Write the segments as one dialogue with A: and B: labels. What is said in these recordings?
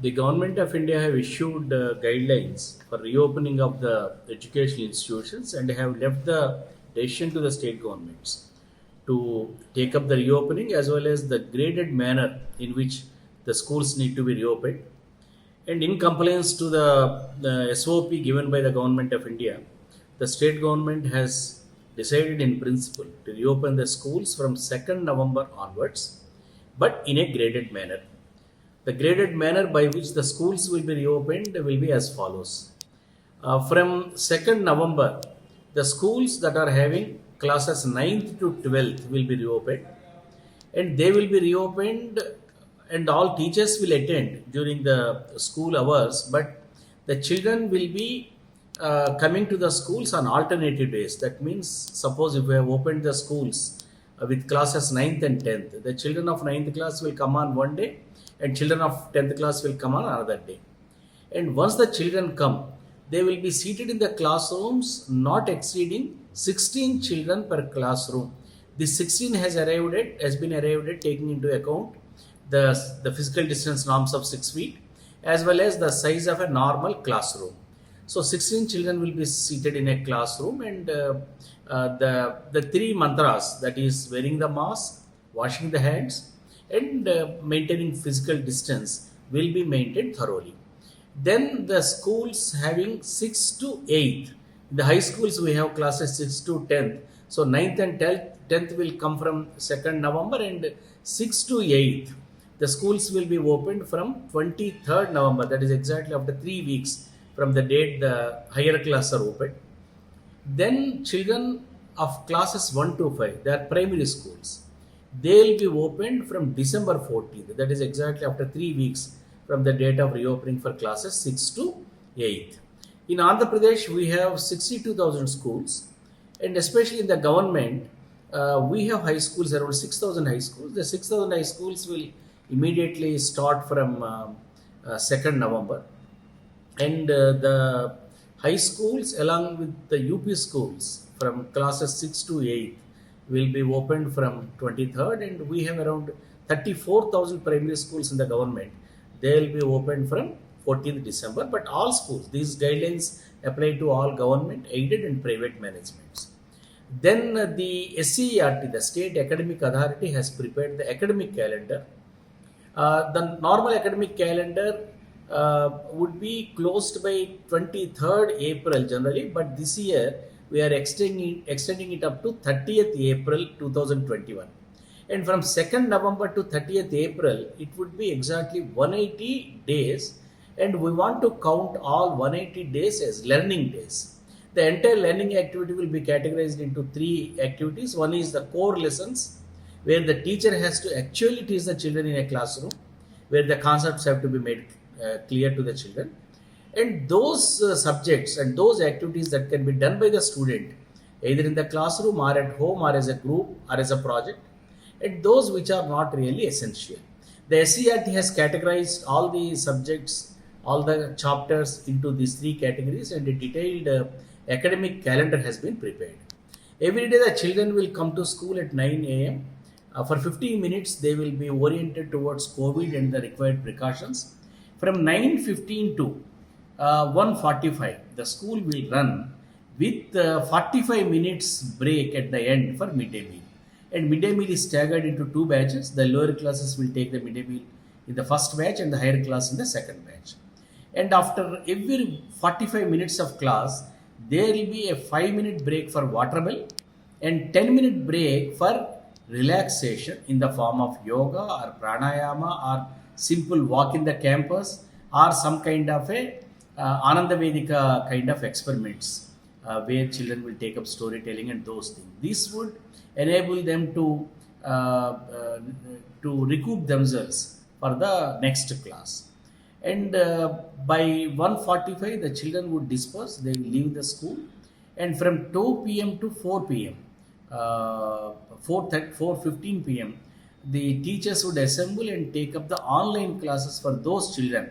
A: The government of India have issued guidelines for reopening of the educational institutions and have left the decision to the state governments to take up the reopening as well as the graded manner in which the schools need to be reopened. And in compliance to the SOP given by the government of India, the state government has decided in principle to reopen the schools from 2nd November onwards, but in a graded manner. The graded manner by which the schools will be reopened will be as follows. From 2nd November, the schools that are having classes 9th to 12th will be reopened, and they will be reopened and all teachers will attend during the school hours, but the children will be coming to the schools on alternative days. That means, suppose if we have opened the schools with classes 9th and 10th, the children of 9th class will come on one day and children of 10th class will come on another day. And once the children come, they will be seated in the classrooms not exceeding 16 children per classroom. This 16 has been arrived at taking into account the physical distance norms of 6 feet as well as the size of a normal classroom. So 16 children will be seated in a classroom, and the three mantras, that is wearing the mask, washing the hands, and maintaining physical distance, will be maintained thoroughly. Then the schools having 6 to 8. In the high schools we have classes 6 to 10th. So 9th and 10th will come from 2nd November, and 6 to 8th. The schools will be opened from 23rd November. That is exactly after 3 weeks from the date the higher classes are opened. Then children of classes 1 to 5, they are primary schools. They will be opened from December 14th. That is exactly after 3 weeks from the date of reopening for classes 6 to 8. In Andhra Pradesh, we have 62,000 schools, and especially in the government, we have high schools, around 6,000 high schools. The 6,000 high schools will immediately start from 2nd November, and the high schools along with the UP schools from classes 6 to 8 will be opened from 23rd, and we have around 34,000 primary schools in the government. They will be opened from 14th December, but all schools, these guidelines apply to all government, aided and private managements. Then the SCERT, the State Academic Authority, has prepared the academic calendar. The normal academic calendar would be closed by 23rd April generally, but this year we are extending it up to 30th April 2021. And from 2nd November to 30th April, it would be exactly 180 days, and we want to count all 180 days as learning days. The entire learning activity will be categorized into 3 activities. One is the core lessons, where the teacher has to actually teach the children in a classroom, where the concepts have to be made clear to the children. And those subjects and those activities that can be done by the student, either in the classroom or at home or as a group or as a project, and those which are not really essential. The SCERT has categorized all the subjects, all the chapters into these 3 categories, and a detailed academic calendar has been prepared. Every day the children will come to school at 9 a.m. For 15 minutes they will be oriented towards COVID and the required precautions. From 9:15 to 1:45, the school will run with 45 minutes break at the end for midday meal. And midday meal is staggered into 2 batches. The lower classes will take the midday meal in the first batch and the higher class in the second batch. And after every 45 minutes of class, there will be a 5-minute break for water bill and 10-minute break for relaxation in the form of yoga or pranayama or simple walk in the campus or some kind of a Ananda Vedika kind of experiments where children will take up storytelling and those things. This would enable them to recoup themselves for the next class. And by 1:45, the children would disperse. They will leave the school, and from 2 p.m. to 4 p.m., 4:15 p.m., the teachers would assemble and take up the online classes for those children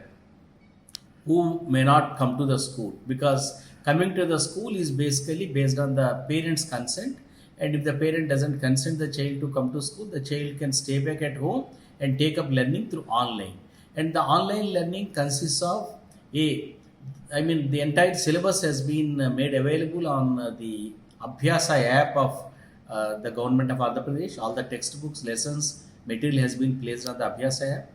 A: who may not come to the school, because coming to the school is basically based on the parents' consent, and if the parent doesn't consent the child to come to school, the child can stay back at home and take up learning through online. And the online learning consists of the entire syllabus has been made available on the Abhyasa app of the government of Andhra Pradesh. All the textbooks, lessons, material has been placed on the Abhyasa app.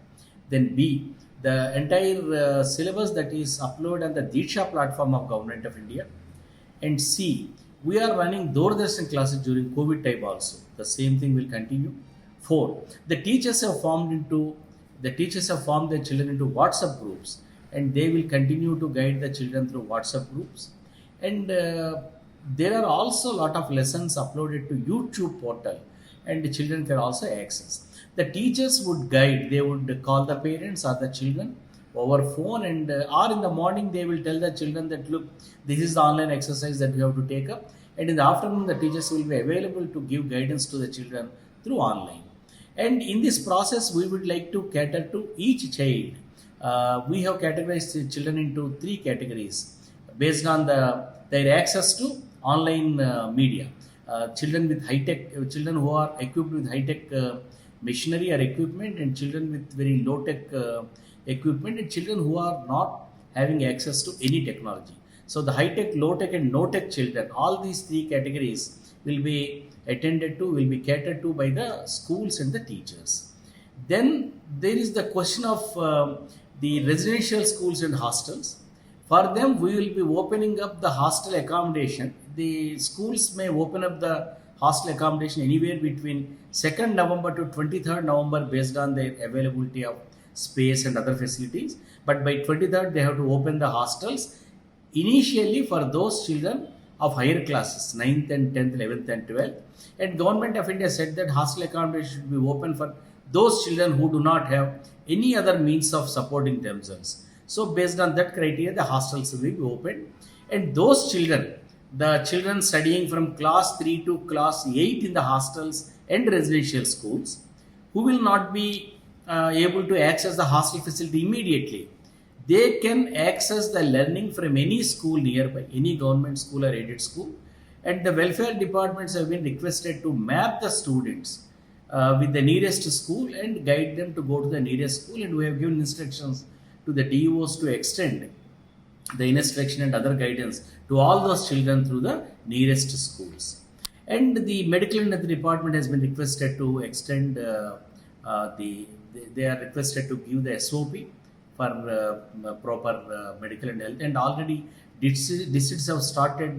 A: Then B, the entire syllabus that is uploaded on the Diksha platform of Government of India. And C, we are running Doordarshan classes during COVID time also. The same thing will continue. 4, the teachers have formed their children into WhatsApp groups, and they will continue to guide the children through WhatsApp groups. And there are also a lot of lessons uploaded to YouTube portal, and the children can also access. The teachers would guide, they would call the parents or the children over phone, and or in the morning they will tell the children that look, this is the online exercise that you have to take up, and in the afternoon the teachers will be available to give guidance to the children through online. And in this process, we would like to cater to each child. We have categorized the children into 3 categories based on their access to online media. Children who are equipped with high tech machinery or equipment, and children with very low tech equipment, and children who are not having access to any technology. So the high tech, low tech, and no tech children, all these 3 categories will be will be catered to by the schools and the teachers. Then there is the question of the residential schools and hostels. For them, we will be opening up the hostel accommodation. The schools may open up the hostel accommodation anywhere between 2nd November to 23rd November based on their availability of space and other facilities. But by 23rd, they have to open the hostels initially for those children of higher classes, 9th and 10th, 11th and 12th. And Government of India said that hostel accommodation should be open for those children who do not have any other means of supporting themselves. So based on that criteria, the hostels will be opened. And those children, the children studying from class 3 to class 8 in the hostels and residential schools, who will not be able to access the hostel facility immediately, they can access the learning from any school nearby, any government school or aided school. And the welfare departments have been requested to map the students with the nearest school and guide them to go to the nearest school. And we have given instructions to the DEOs to extend the instruction and other guidance to all those children through the nearest schools. And the medical and health department has been requested to extend they are requested to give the SOP for proper medical and health. And already districts have started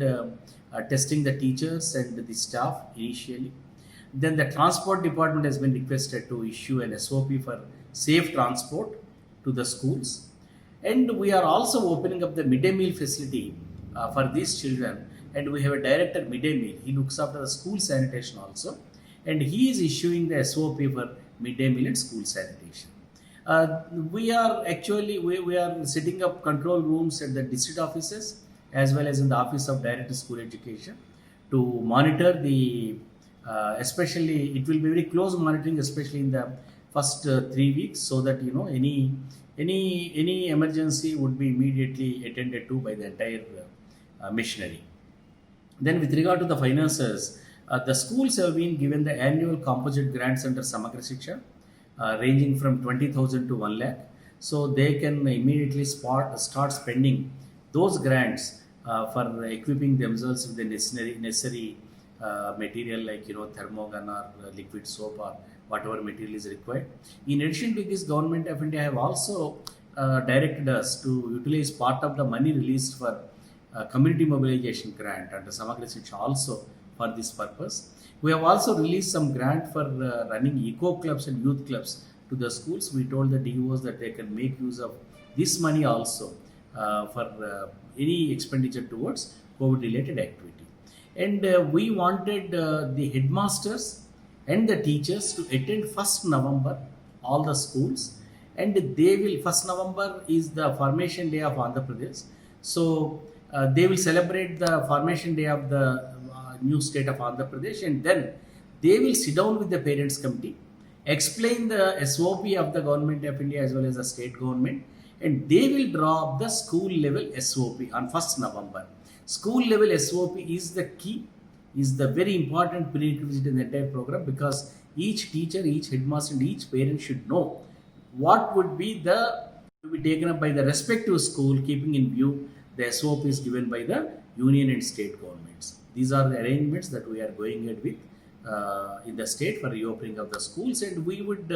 A: testing the teachers and the staff initially. Then the transport department has been requested to issue an SOP for safe transport to the schools. And we are also opening up the midday meal facility for these children. And we have a director midday meal. He looks after the school sanitation also. And he is issuing the SOP for midday meal and school sanitation. We are setting up control rooms at the district offices as well as in the office of director school education to monitor the especially it will be very close monitoring, especially in the first 3 weeks, so that any emergency would be immediately attended to by the entire machinery. Then with regard to the finances, the schools have been given the annual composite grants under Samagra Shiksha, ranging from 20,000 to 1 lakh. So they can immediately start spending those grants for equipping themselves with the necessary material like thermogun or liquid soap or whatever material is required. In addition to this, Government of India have also directed us to utilize part of the money released for community mobilization grant under Samagra Shiksha also for this purpose. We have also released some grant for running eco clubs and youth clubs to the schools. We told the DOs that they can make use of this money also for any expenditure towards COVID related activity. And we wanted the headmasters and the teachers to attend 1st November all the schools, and they will 1st November is the formation day of Andhra Pradesh. So they will celebrate the formation day of the new state of Andhra Pradesh, and then they will sit down with the parents committee, explain the SOP of the Government of India as well as the state government, and they will draw up the school level SOP on 1st November. School level SOP is the key, is the very important prerequisite in the entire program, because each teacher, each headmaster and each parent should know what would be to be taken up by the respective school, keeping in view the SOPs given by the union and state governments. These are the arrangements that we are going ahead with in the state for reopening of the schools, and we would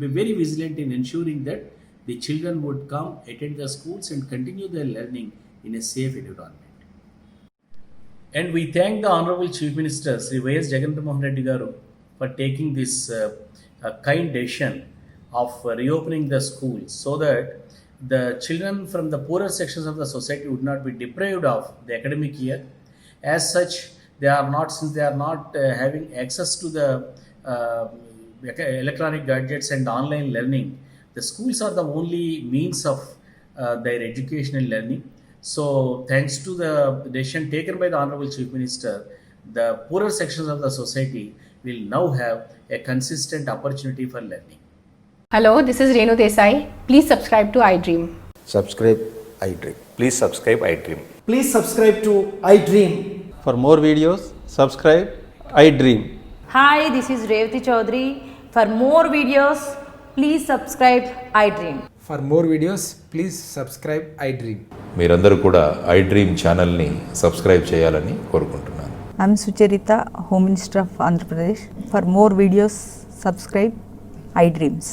A: be very vigilant in ensuring that the children would come, attend the schools, and continue their learning in a safe environment. And we thank the Honorable Chief Minister Sri Y.S. Jagannatha Mohan Reddy Garu for taking this kind decision of reopening the schools so that the children from the poorer sections of the society would not be deprived of the academic year. As such, since they are not having access to the electronic gadgets and online learning, the schools are the only means of their educational learning. So, thanks to the decision taken by the Honorable Chief Minister, the poorer sections of the society will now have a consistent opportunity for learning.
B: Hello, this is Renu Desai. Please subscribe to iDream.
C: Subscribe iDream.
D: Please subscribe iDream.
E: Please subscribe to iDream.
F: For more videos, subscribe iDream.
G: Hi, this is Revati Chaudhary. For more videos, please subscribe iDream.
E: For more videos, please subscribe iDream.
D: మీరందరూ కూడా iDream ఛానల్ని subscribe చేయాలని కోరుకుంటున్నాను.
H: I'm Sucharita, Home Minister of Andhra Pradesh. For more videos, subscribe iDreams.